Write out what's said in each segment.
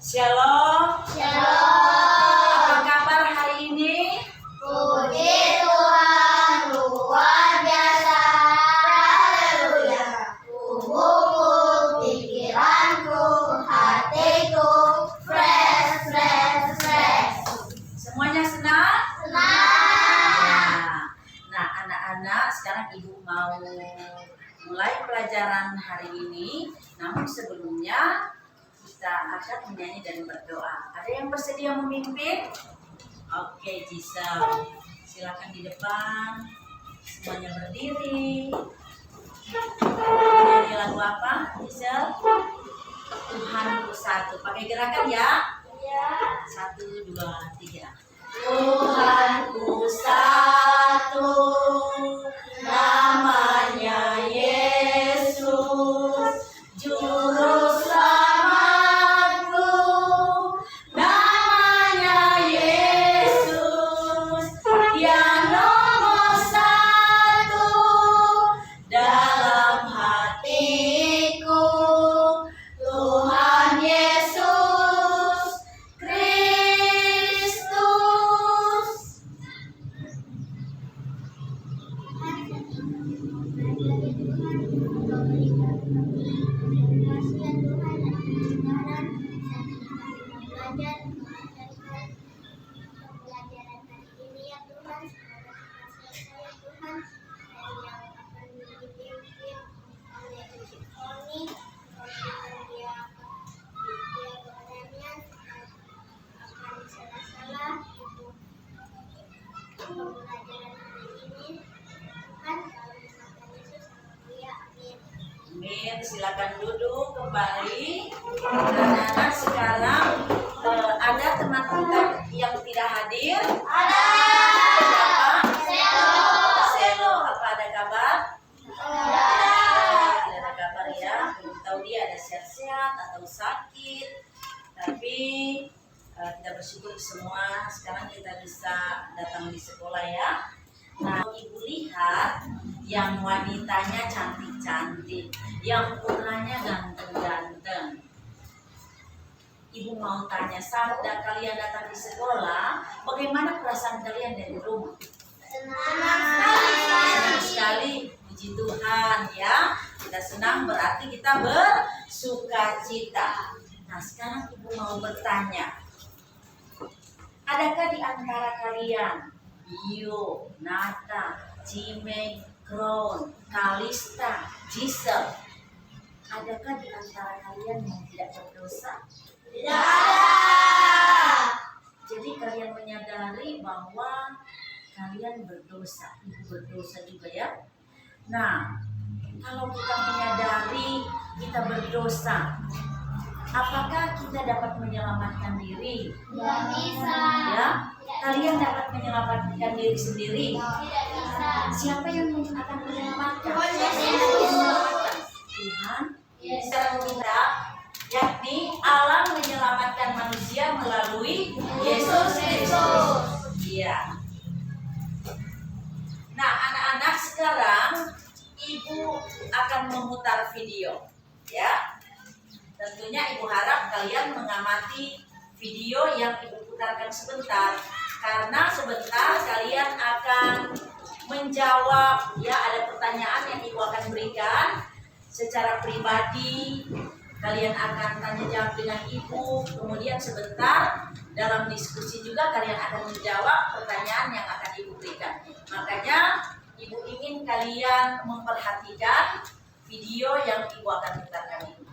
Shalom. Shalom. Apa kabar hari ini? Puji Tuhan, luar biasa. Haleluya. Tubuhku, pikiranku, hatiku, fresh. Semuanya senang? Senang. Nah, anak-anak, sekarang Ibu mau mulai pelajaran hari ini. Namun sebelumnya kita akan menyanyi dan berdoa. Ada yang bersedia memimpin? Oke, Gisel. Silakan di depan. Semuanya berdiri. Nyanyi lagu apa, Gisel? Tuhanku satu. Pakai gerakan ya. 1, 2, 3. Tuhanku satu, namanya Yesus, juru selamatku, namanya Yesus, Dia nomor satu dalam hatiku. Tuhan Yesus Kristus. Amin. Silakan duduk kembali. Anak-anak, sekarang ada teman kita yang tidak hadir. Ada. Siapa? Selo. Apa ada kabar? Tidak ada kabar ya. Belum tahu dia ada sehat-sehat atau sakit. Tapi kita bersyukur semua sekarang kita bisa datang di sekolah ya. Nah, Ibu lihat yang wanitanya cantik-cantik, yang putranya ganteng-ganteng. Ibu mau tanya, saat kalian datang di sekolah, bagaimana perasaan kalian dari rumah? Senang sekali, puji Tuhan ya. Kita senang berarti kita bersukacita. Nah, sekarang Ibu mau bertanya, adakah di antara kalian Bio, Nata, Cimeng, Crown, Kalista, Gisel, adakah di antara kalian yang tidak berdosa? Tidak ada. Jadi kalian menyadari bahwa kalian berdosa, Ibu berdosa juga ya. Nah, kalau kita menyadari kita berdosa, apakah kita dapat menyelamatkan diri? Tidak bisa. Ya, kalian dapat menyelamatkan diri sendiri. Tidak bisa. Siapa yang akan menyelamatkan? Tuhan Yesus. Tuhan Yesus. kita, yakni Allah menyelamatkan manusia melalui Yesus Kristus. Iya. Nah, anak-anak, sekarang Ibu akan memutar video, ya. Tentunya Ibu harap kalian mengamati video yang Ibu putarkan sebentar, karena sebentar kalian akan menjawab, ya, ada pertanyaan yang Ibu akan berikan secara pribadi. Kalian akan tanya jawab dengan Ibu, kemudian sebentar dalam diskusi juga kalian akan menjawab pertanyaan yang akan Ibu berikan. Makanya Ibu ingin kalian memperhatikan video yang Ibu akan putarkan ini.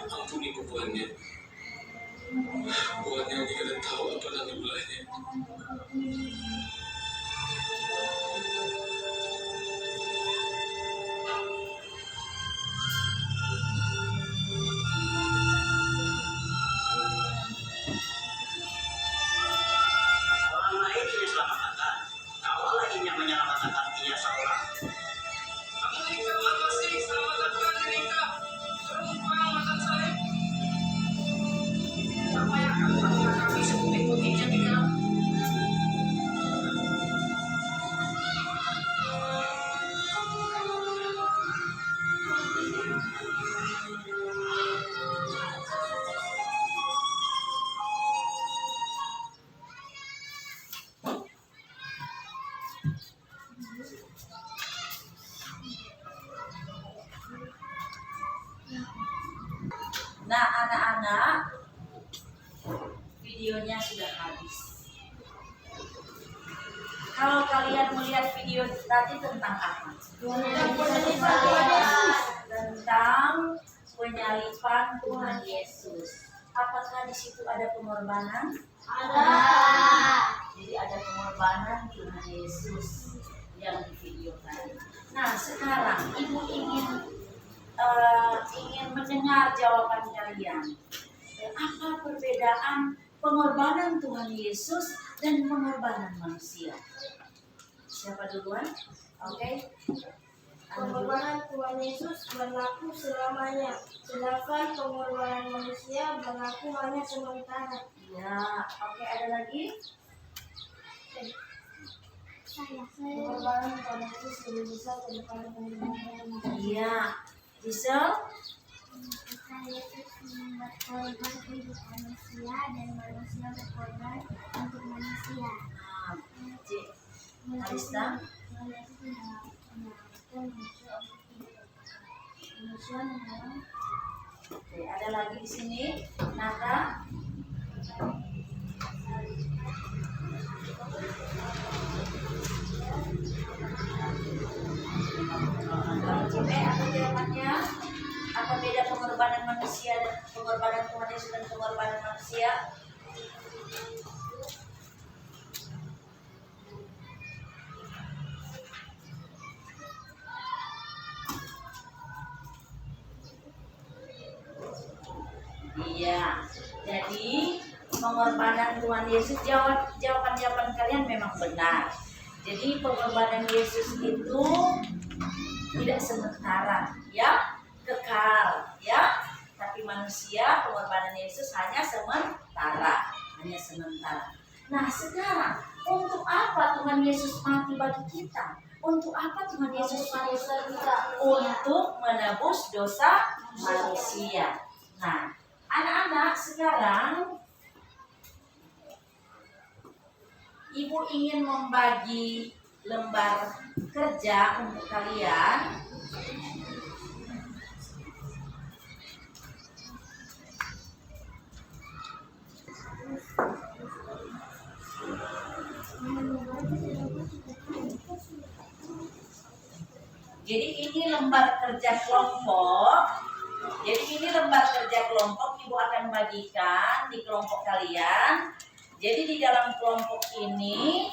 Ampuni buahnya. Buahnya yang tidak tahu apa dan ulahnya. Orang lain ingin selamatkan, kawalah ingin menyelamatkan hatinya seorang. Amerika makasih selamatkan Amerika. Selamatkan saya. Apa yang akan melakukan kami seputih-putihnya di dalam? Nah, anak-anak, videonya sudah habis. Kalau kalian melihat video tadi tentang apa? Tentang penyalipan Tuhan Yesus. Apakah di situ ada pengorbanan? Ada. Jadi ada pengorbanan Tuhan Yesus yang di video tadi. Nah, sekarang ibu ingin mendengar jawaban kalian. Apa perbedaan pengorbanan Tuhan Yesus dan pengorbanan manusia? Siapa duluan? Oke. Pengorbanan Tuhan Yesus berlaku selamanya, sedangkan pengorbanan manusia berlaku hanya sementara. Ya, oke, ada lagi? Pengorbanan Tuhan Yesus lebih besar daripada pengorbanan manusia. Iya. Gisel? Tuhan Yesus membuat korban untuk manusia dan manusia berkorban untuk manusia. Nah, Cik Arista? Tuhan Yesus menyelamatkan manusia untuk hidup. Manusia menolong. Oke, ada lagi di sini. Nata? Coba apa jawabannya? Apa beda pengorbanan manusia dan pengorbanan Tuhan Yesus dan pengorbanan manusia? Iya. Jadi pengorbanan Tuhan Yesus, jawaban kalian memang benar. Jadi pengorbanan Yesus itu tidak sementara, ya, kekal, ya. Tapi manusia, pengorbanan Yesus hanya sementara. Nah, sekarang untuk apa Tuhan Yesus mati bagi kita? Untuk apa Tuhan Yesus mati bagi kita? Untuk menebus dosa manusia. Nah, anak-anak, sekarang Ibu ingin membagi lembar kerja untuk kalian. Jadi ini lembar kerja kelompok. Ibu akan bagikan di kelompok kalian. Jadi di dalam kelompok ini,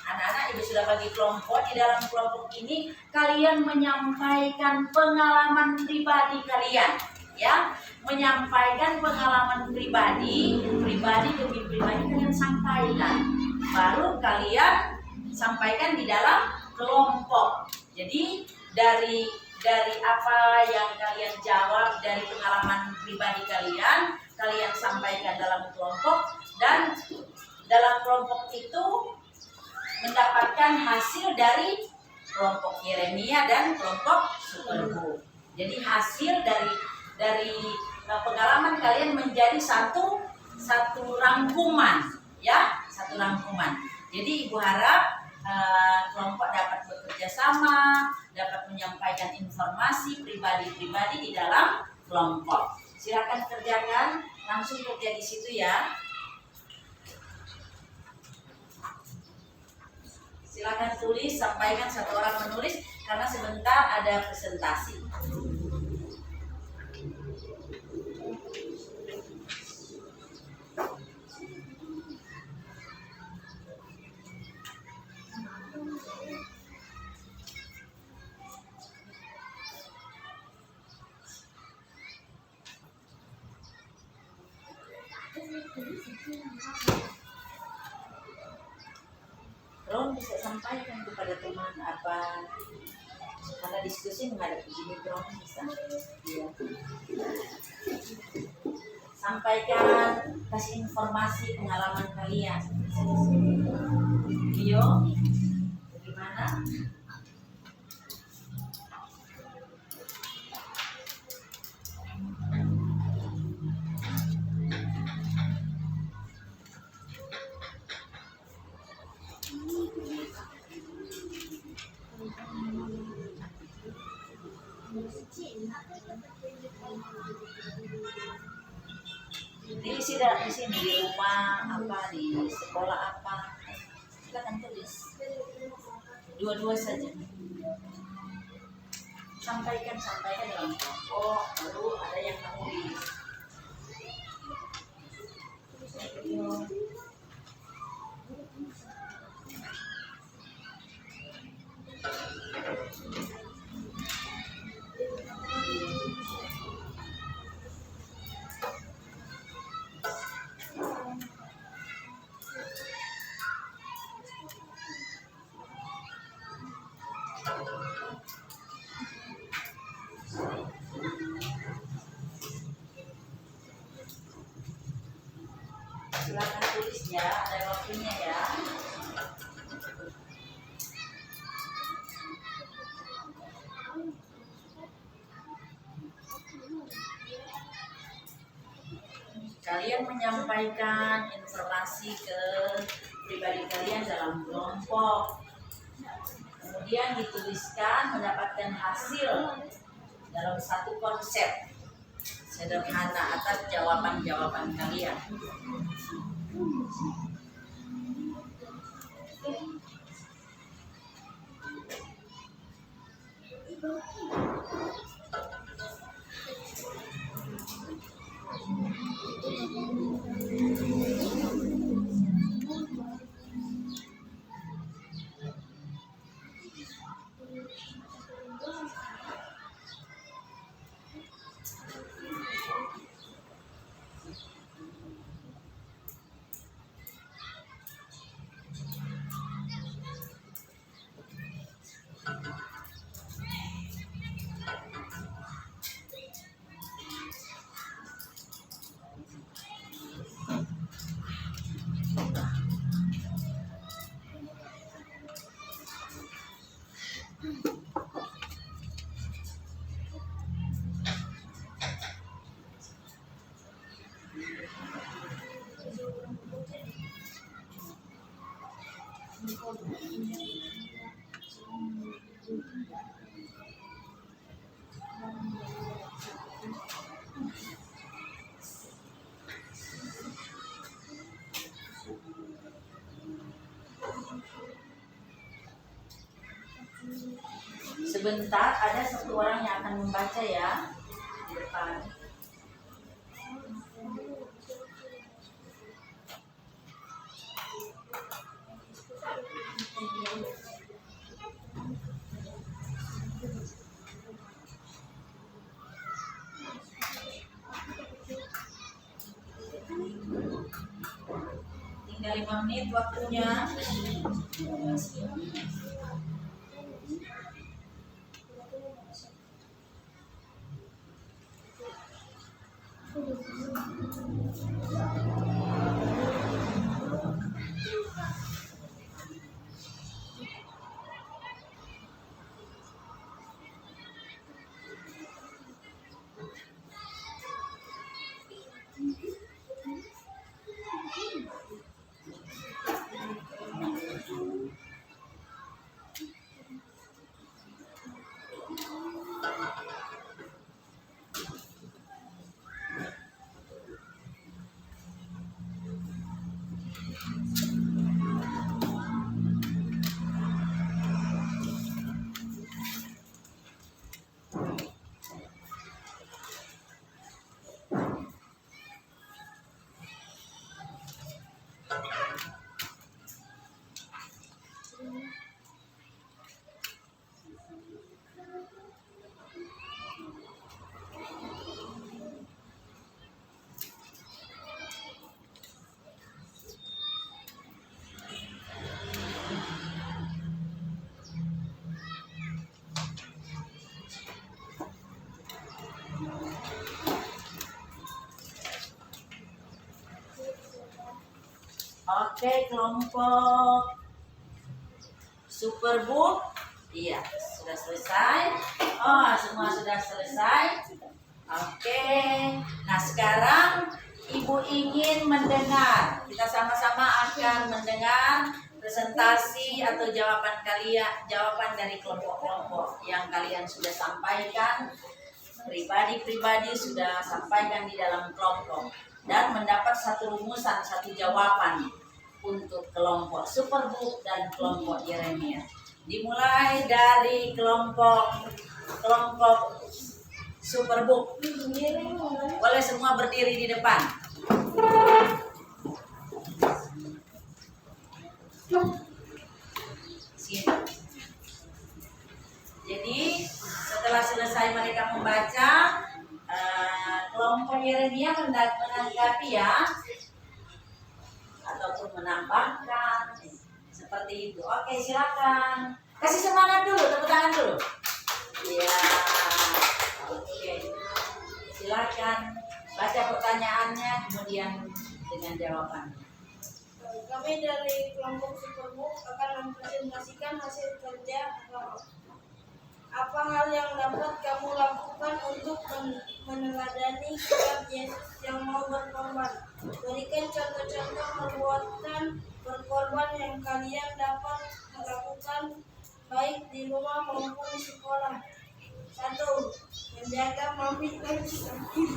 anak-anak Ibu sudah bagi kelompok. Di dalam kelompok ini kalian menyampaikan pengalaman pribadi kalian, ya. Menyampaikan pengalaman pribadi demi pribadi kalian sampaikan. Baru kalian sampaikan di dalam kelompok. Jadi dari apa yang kalian jawab dari pengalaman pribadi kalian sampaikan dalam kelompok, dan dalam kelompok itu mendapatkan hasil dari kelompok Yeremia dan kelompok Superbu. Jadi hasil dari pengalaman kalian menjadi satu rangkuman, ya, satu rangkuman. Jadi Ibu harap kelompok dapat bekerja sama, dapat menyampaikan informasi pribadi di dalam kelompok. Silakan kerjakan, langsung kerja di situ ya. Silakan tulis, sampaikan, satu orang menulis karena sebentar ada presentasi. Ron bisa sampaikan kepada teman apa, karena diskusi menghadapi ini, Ron bisa. Iya. Sampaikan, kasih informasi pengalaman kalian. Video, bagaimana? Di sini di rumah apa, di sekolah apa, silakan tulis. Dua-dua saja. Sampaikan dalam kelompok, baru ada yang menulis. Silakan tulis ya, ada waktunya ya. Kalian menyampaikan informasi ke pribadi kalian dalam kelompok, kemudian dituliskan mendapatkan hasil dalam satu konsep sederhana atas jawaban-jawaban kalian. Sebentar, ada satu orang yang akan membaca ya di depan. Tinggal 5 menit waktunya. Oke, kelompok Superbook, iya sudah selesai. Oh, semua sudah selesai. Oke, nah sekarang Ibu ingin mendengar. Kita sama-sama akan mendengar presentasi atau jawaban kalian, jawaban dari kelompok-kelompok yang kalian sudah sampaikan. Pribadi-pribadi sudah sampaikan di dalam kelompok dan mendapat satu rumusan, satu jawaban untuk kelompok Superbook dan kelompok Yeremia. Dimulai dari kelompok Superbook. Boleh semua berdiri di depan. Sini. Jadi setelah selesai mereka membaca, kelompok Yeremia menanggapi ya, ataupun menambahkan seperti itu. Oke, silakan. Kasih semangat dulu, tepuk tangan dulu. Iya. Oke. Silakan baca pertanyaannya kemudian dengan jawabannya. Kami dari kelompok Superbook akan mempresentasikan hasil kerja kelompok. Apa hal yang dapat kamu lakukan untuk meneladani sikap Yesus yang mau berkorban? Berikan contoh-contoh perbuatan berkorban yang kalian dapat lakukan baik di rumah maupun di sekolah. 1. Menjaga mami lagi sakit.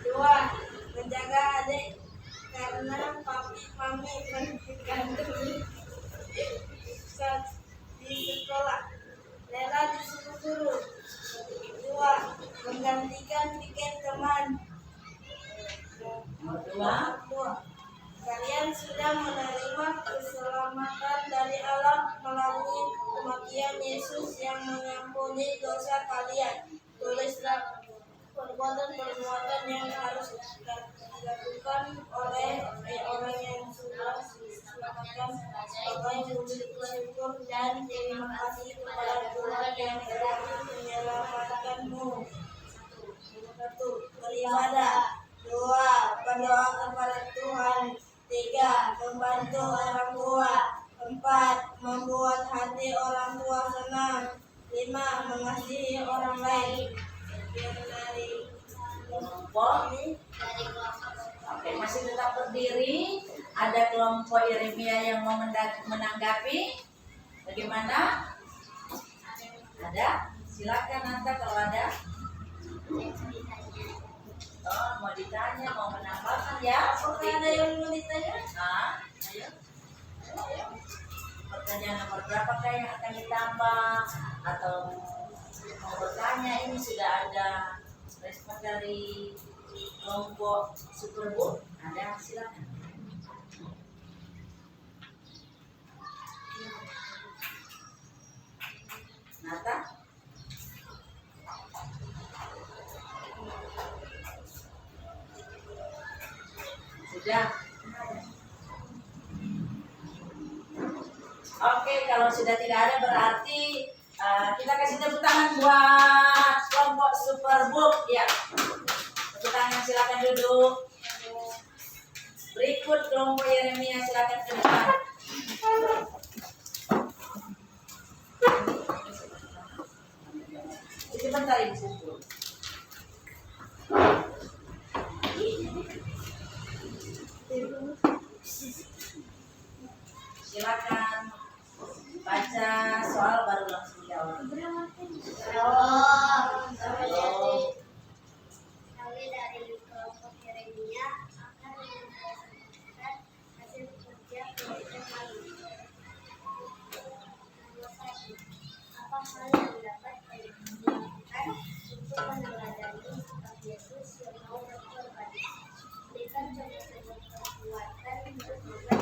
2. Menjaga adik karena papi mami mengandung di sekolah. Rela disuruh guru. 2. Menggantikan piket teman. 2. Kalian sudah menerima keselamatan dari Allah melalui kematian Yesus yang mengampuni dosa kalian. Tulislah perbuatan-perbuatan yang harus dilakukan oleh orang yang sudah diselamatkan sebagai wujud bersyukur dan terima kasih kepada Tuhan yang telah menyelamatkanmu. 1. Beribadah. 2. Berdoa kepada Tuhan. 3. Membantu orang tua. 4. Membuat hati orang tua senang. 5. Mengasihi orang lain. Dari Kelompok. Oke, masih tetap berdiri. Ada kelompok Yeremia yang mau menanggapi. Bagaimana? Ada? Silakan Nanta kalau ada. Oh, mau ditanya, mau menambahkan ya? apakah ada yang mau ditanya? Nah, ayo. Pertanyaan nomor berapakah yang akan ditambah atau mau bertanya? Ini sudah ada respon dari kelompok Superbook. Ada, silakan. Nata? Sudah. Oke, kalau sudah tidak ada berarti kita kasih tepuk tangan buat kelompok Superbook ya. Tepuk tangan, silakan duduk. Berikut kelompok Yeremia, silakan ke depan. Sebentar Ibu Pupul. Silakan baca soal baru langsung jawab. Kami dari kelompok Yeremia akan mempresentasikan hasil kerja kelompok kami. Nomor 1. Apa hal yang dapat dilakukan untuk meneladani sikap Yesus yang mau berkorban? Berikan contoh-contoh perbuatan berkorban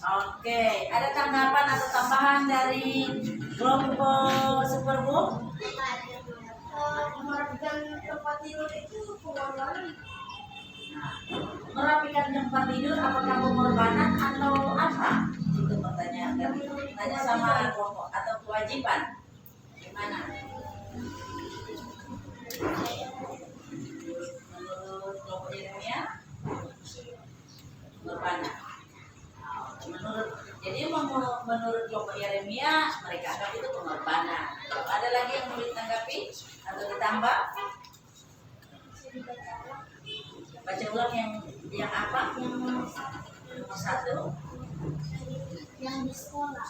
Oke, ada tanggapan atau tambahan dari kelompok Superbook? Merapikan tempat tidur itu pengorbanan. Merapikan tempat tidur apakah pengorbanan atau apa? Itu pertanyaan. Tanya sama kelompok atau kewajiban. Gimana? Menurut kelompok Yeremia, pengorbanan. Menurut kelompok Yeremia, mereka anggap itu pengorbanan. Ada lagi yang mau ditanggapi atau ditambah? Baca ulang yang apa? Yang satu. Yang di sekolah.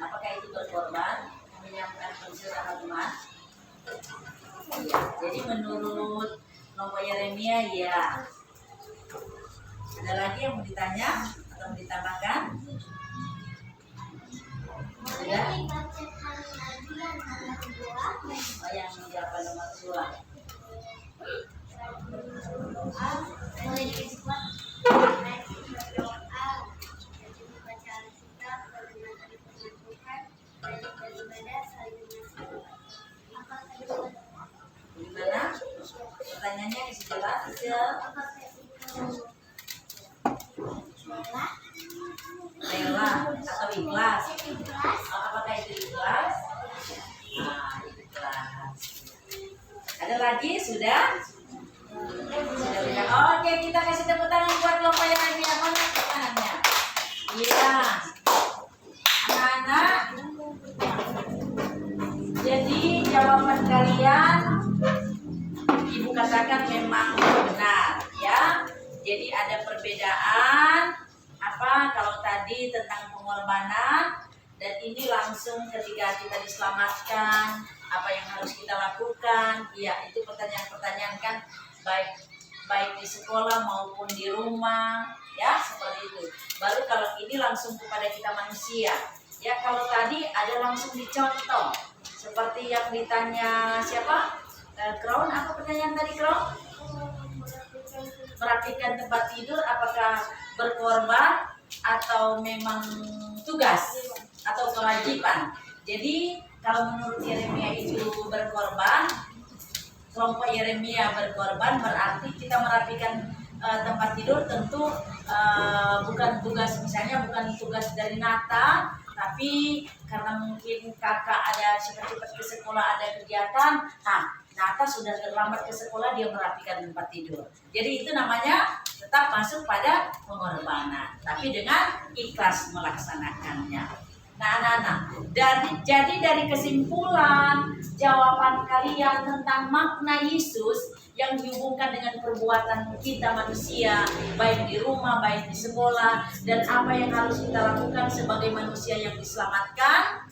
Apakah itu berkorban menyiapkan pensil sama teman? Iya. Jadi menurut kelompok Yeremia ya. Ada lagi yang mau ditanya atau mau ditambahkan? Sudah? Oh, yang siapa nomor 2? Mulai dari sekolah. Gimana? Pertanyaannya isi jelas? Rela atau ikhlas? Apakah itu ikhlas? Nah, ikhlas. Ada lagi? Sudah? Sudah. Oke, kita kasih tepuk tangan buat kelompok Yeremia. Mana tangannya? Iya. Anak-anak. Jadi jawaban kalian Ibu katakan memang benar ya. Jadi ada perbedaan apa kalau tadi tentang pengorbanan dan ini langsung ketika kita diselamatkan apa yang harus kita lakukan. Ya, itu pertanyaan-pertanyaan kan baik di sekolah maupun di rumah ya, seperti itu. Baru kalau ini langsung kepada kita manusia. Ya, kalau tadi ada langsung dicontoh. Seperti yang ditanya siapa? Crown, apa pertanyaan tadi Crown? Merapikan tempat tidur apakah berkorban atau memang tugas atau kewajiban? Jadi kalau menurut Yeremia itu berkorban, kelompok Yeremia berkorban berarti kita merapikan tempat tidur tentu bukan tugas, misalnya bukan tugas dari Nata, tapi karena mungkin kakak ada cepat-cepat ke sekolah ada kegiatan, Nata sudah terlambat ke sekolah dia merapikan tempat tidur. Jadi itu namanya tetap masuk pada pengorbanan, tapi dengan ikhlas melaksanakannya. Nah, anak-anak, jadi dari kesimpulan jawaban kalian tentang makna Yesus yang dihubungkan dengan perbuatan kita manusia, baik di rumah, baik di sekolah, dan apa yang harus kita lakukan sebagai manusia yang diselamatkan.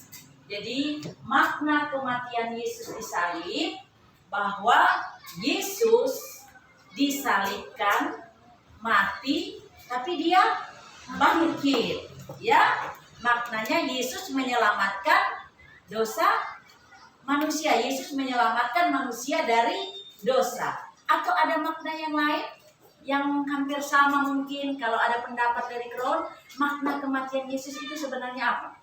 Jadi makna kematian Yesus di salib, bahwa Yesus disalibkan, mati, tapi dia bangkit, ya. Maknanya Yesus menyelamatkan dosa manusia. Yesus menyelamatkan manusia dari dosa. Atau ada makna yang lain yang hampir sama mungkin kalau ada pendapat dari Crown, makna kematian Yesus itu sebenarnya apa?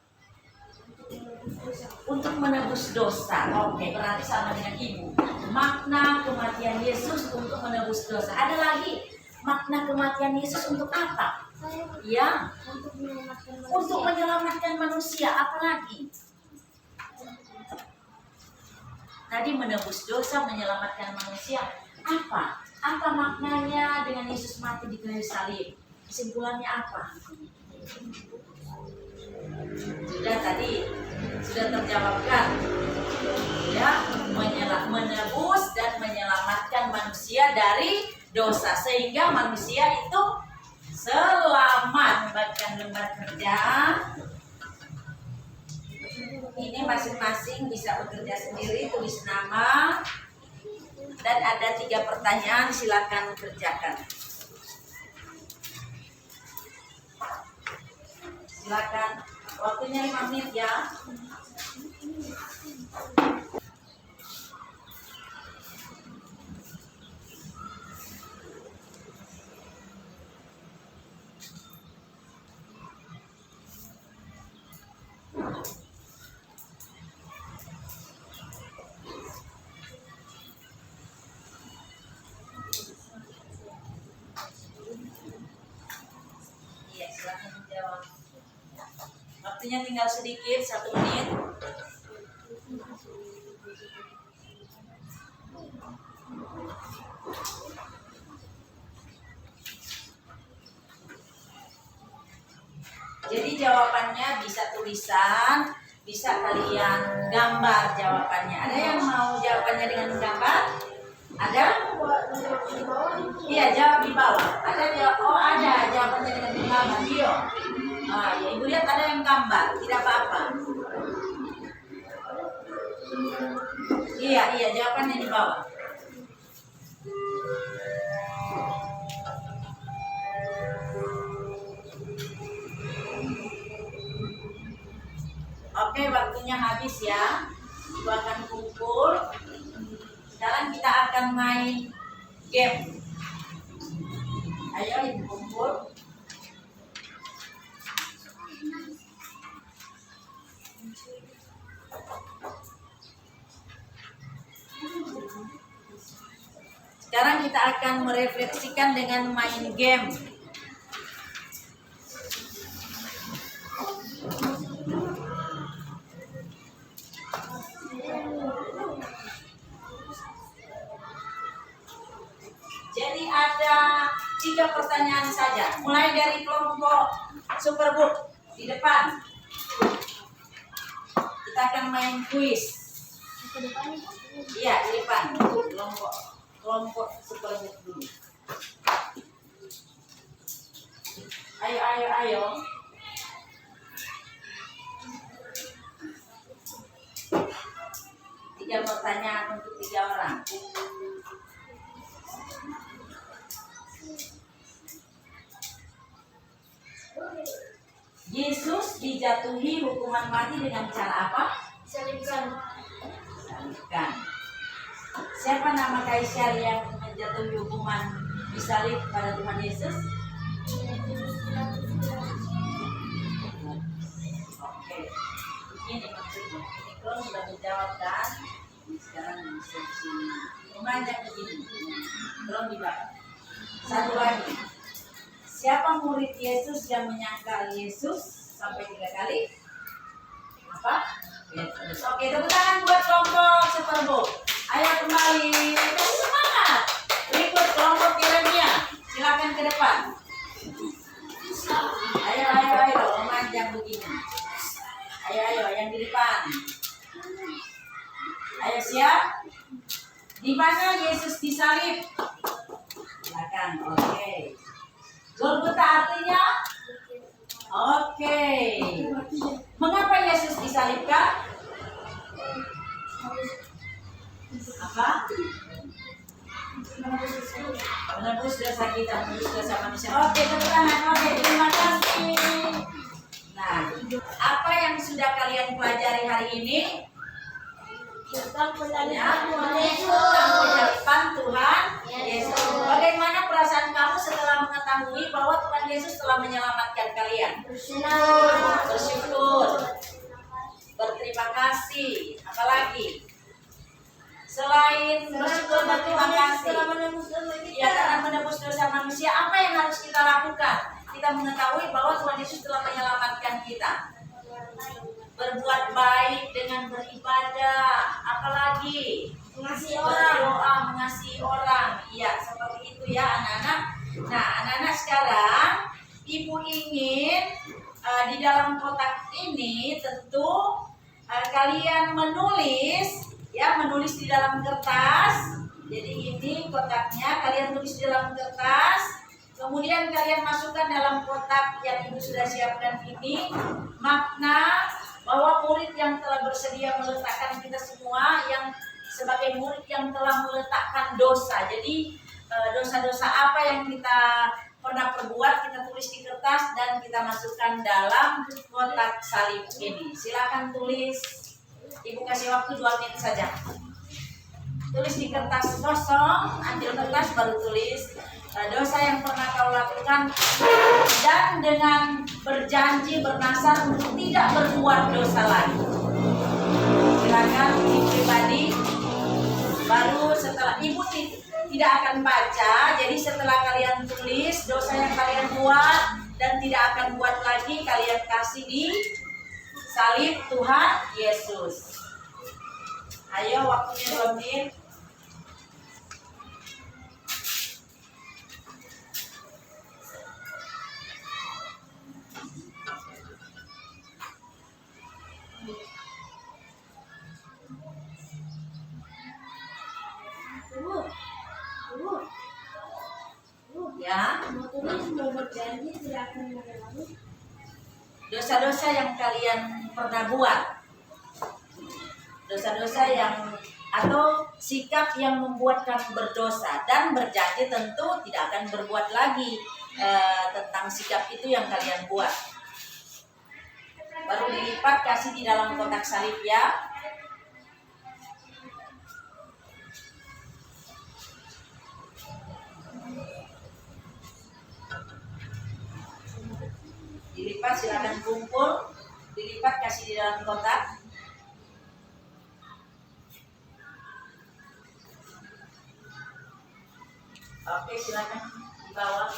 Untuk menebus dosa. Oke, berarti sama dengan Ibu. Makna kematian Yesus untuk menebus dosa. Ada lagi makna kematian Yesus untuk apa? Ya, untuk menyelamatkan manusia. Apalagi tadi menebus dosa, menyelamatkan manusia. Apa maknanya dengan Yesus mati di kayu salib? Kesimpulannya apa? Sudah terjawabkan. Ya, menebus dan menyelamatkan manusia dari dosa sehingga manusia itu selamat. Bagikan lembar kerja. Ini masing-masing bisa bekerja sendiri, tulis nama. Dan ada 3 pertanyaan, silakan kerjakan. Silakan. Waktunya 5 menit ya. Iya, silakan menjawab. Waktunya tinggal sedikit, 1 menit. Jadi jawabannya bisa tulisan, bisa kalian gambar jawabannya. Ada yang mau jawabannya dengan gambar? Ada? Iya, jawab di bawah. Ada jawab? Oh, ada jawabannya dengan gambar. Dio. Ah, ya, Ibu lihat ada yang gambar, tidak apa-apa. Iya, jawabannya di bawah. Oke, waktunya habis ya. Ibu akan kumpul. Sekarang kita akan main game. Ayo Ibu kumpul. Sekarang kita akan merefleksikan dengan main game. Jadi ada 3 pertanyaan saja. Mulai dari kelompok Superbook di depan. Kita akan main kuis. Iya, di depan. Kelompok Superbook dulu. Ayo. 3 pertanyaan untuk 3 orang. Yesus dijatuhi hukuman mati dengan cara apa? Salibkan. Salibkan. Siapa nama kaisar yang menjatuhi hukuman disalib pada Tuhan Yesus? Oke, ini maksudnya. Ini kalau sudah menjawab kan? Sekarang instruksi memanjang begini. Belum dibakar. Satu lagi. Siapa murid Yesus yang menyangkal Yesus sampai 3 kali? Apa? Petrus. Oke, tepuk tangan buat kelompok Superbook. Ayo kembali, kasih semangat. Berikut kelompok Yeremia. Silakan ke depan. Ayo, memanjang begini. Ayo, yang di depan. Ayo siap. Di mana Yesus disalib? Silakan. Oke. Golgota artinya? Oke. Mengapa Yesus disalibkan? Apa? Menebus dosa kita, menebus dosa manusia. Oke, tepuk tangan. Oke, terima kasih. Nah, apa yang sudah kalian pelajari hari ini? Tentang Ya, penyaliban Tuhan Yesus. Bagaimana perasaan kamu setelah mengetahui bahwa Tuhan Yesus telah menyelamatkan kalian? Bersyukur, berterima kasih. Apalagi? Selain bersyukur berterima kasih, ya, karena menebus dosa manusia, apa yang harus kita lakukan? Kita mengetahui bahwa Tuhan Yesus telah menyelamatkan kita. Berbuat baik dengan beribadah, apalagi mengasihi orang. berdoa, mengasihi orang. Iya, seperti itu ya anak-anak. Nah, anak-anak sekarang Ibu ingin di dalam kotak ini tentu kalian menulis di dalam kertas. Jadi ini kotaknya, kalian tulis di dalam kertas. Kemudian kalian masukkan dalam kotak yang Ibu sudah siapkan ini makna bahwa murid yang telah bersedia meletakkan kita semua, yang sebagai murid yang telah meletakkan dosa. Jadi dosa-dosa apa yang kita pernah perbuat, kita tulis di kertas dan kita masukkan dalam kotak salib ini. Silakan tulis. Ibu kasih waktu 2 menit saja. Tulis di kertas kosong, ambil kertas baru tulis dosa yang pernah kau lakukan dan dengan berjanji bernasar untuk tidak berbuat dosa lagi. Silakan di pribadi. Baru setelah ibu tidak akan baca, jadi setelah kalian tulis dosa yang kalian buat dan tidak akan buat lagi, kalian kasih di salib Tuhan Yesus. Ayo, waktunya 2 menit. Ya, Mau tulis mau berjanji tidak akan mengulangi. dosa-dosa yang kalian pernah buat, dosa-dosa yang atau sikap yang membuat kamu berdosa, dan berjanji tentu tidak akan berbuat lagi tentang sikap itu yang kalian buat. Baru dilipat, kasih di dalam kotak salib ya. Dilipat, silakan kumpul, dilipat, kasih di dalam kotak. Oke, silakan di bawah.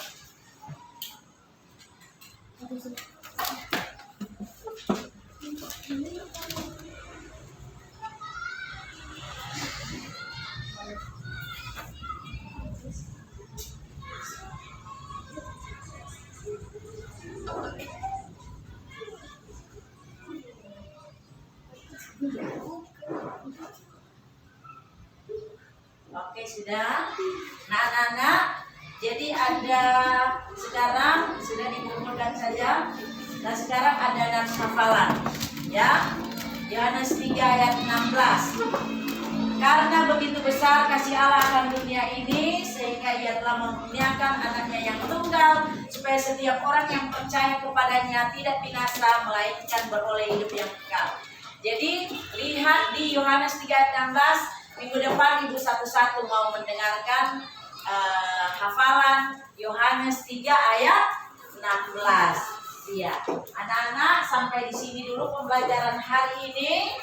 Oke, sudah. Nah, anak-anak, jadi ada sekarang sudah dikumpulkan saja. Nah, sekarang ada nats hafalan, ya. Yohanes 3 ayat 16. Karena begitu besar kasih Allah akan dunia ini, sehingga Ia telah memurniakan anaknya yang tunggal, supaya setiap orang yang percaya kepadanya tidak binasa, melainkan beroleh hidup yang kekal. Jadi lihat di Yohanes 3 ayat 16. Minggu depan Ibu satu-satu mau mendengarkan hafalan Yohanes 3 ayat 16. Iya. Anak-anak, sampai di sini dulu pembelajaran hari ini.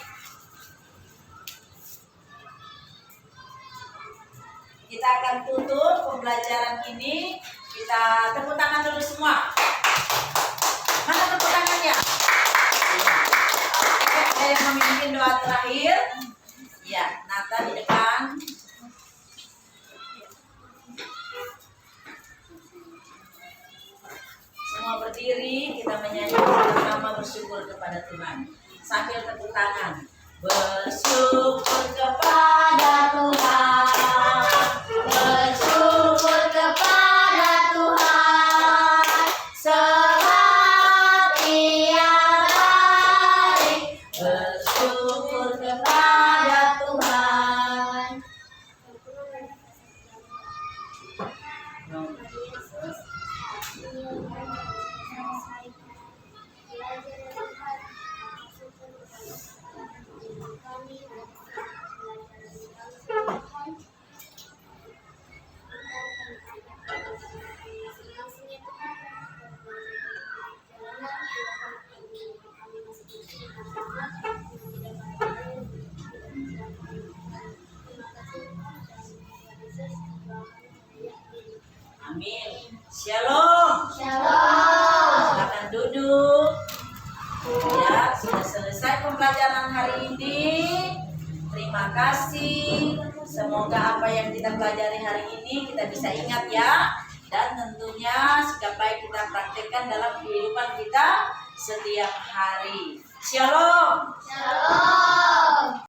Kita akan tutup pembelajaran ini. Kita tepuk tangan dulu semua. Mana tepuk tangannya? Oke, saya yang memimpin doa terakhir. Ya, Nata di depan. Semua berdiri, kita menyanyi bersama bersyukur kepada Tuhan. Sambil tepuk tangan. Bersyukur kepada Tuhan. Bersyukur kepada Tuhan. Sebab Ia baik. Bersyukur kepada Tuhan. Amin. Shalom. Shalom. Silakan duduk. Ya, sudah selesai pembelajaran hari ini. Terima kasih. Semoga apa yang kita pelajari hari ini kita bisa ingat ya. Dan tentunya sikap baik kita praktekkan dalam kehidupan kita setiap hari. Shalom. Shalom.